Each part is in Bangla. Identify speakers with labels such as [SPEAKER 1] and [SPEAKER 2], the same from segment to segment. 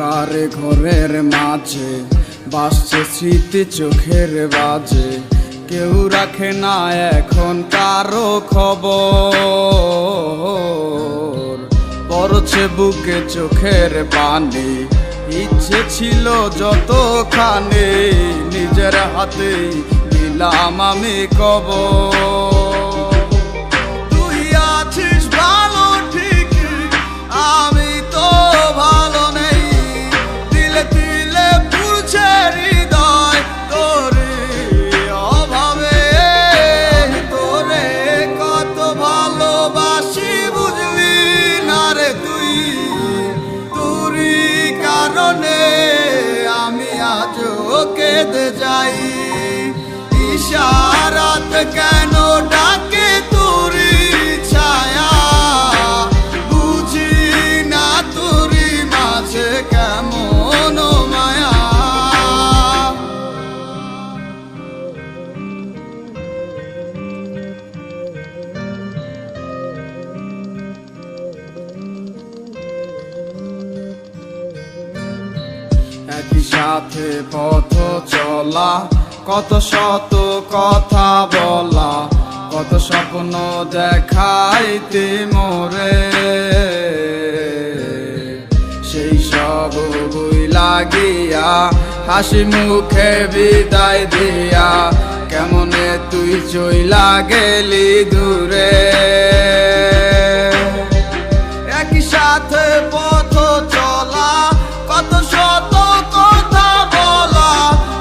[SPEAKER 1] অন্ধকার ঘরের মাঝে বাসছে স্মৃতি চোখের বাজে, কেউ রাখে না এখন কারো খবর। পড়ছে বুকে চোখের পানি, ইচ্ছে ছিল যতখানি নিজের হাতে দিলাম আমি কবর। আমি আজও কেঁদে যাই, ইশারাত কেন ডাকে তোরি ছায়া, বুঝি না তোরি মাঝে কেমন মায়া। একই সাথে পথ চলা, কত শত কথা বলা, কত স্বপ্ন দেখাইতে মোরে, সেই সব ভুইলা গিয়া হাসি মুখে বিদায় দিয়া কেমনে তুই চইলা গেলি দূরে। একই সাথে পথ চলা, কত শত কথা বলা,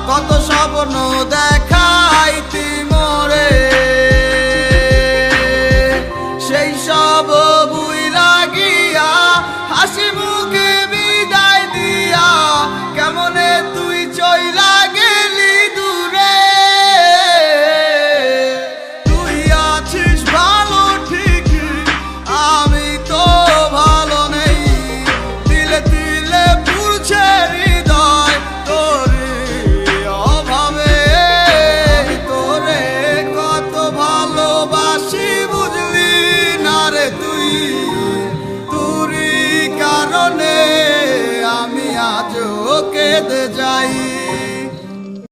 [SPEAKER 1] কত স্বপ্ন দেখাইতি মোরে, সেই সব ভুইলা গিয়া হাসি মুখে বিদায় দিয়া কেমনে তুই চইলা গেলি দূরে। তুই আছিস ভালো ঠিক, আমি তো ভালো নেই, দিলে দিলে পুড়ছে হৃদয় তোরে অভাবে। তোরে কত ভালোবাসি বুঝলি না রে তুই, তোরই কারণে আমি আজও কেঁদে যাই।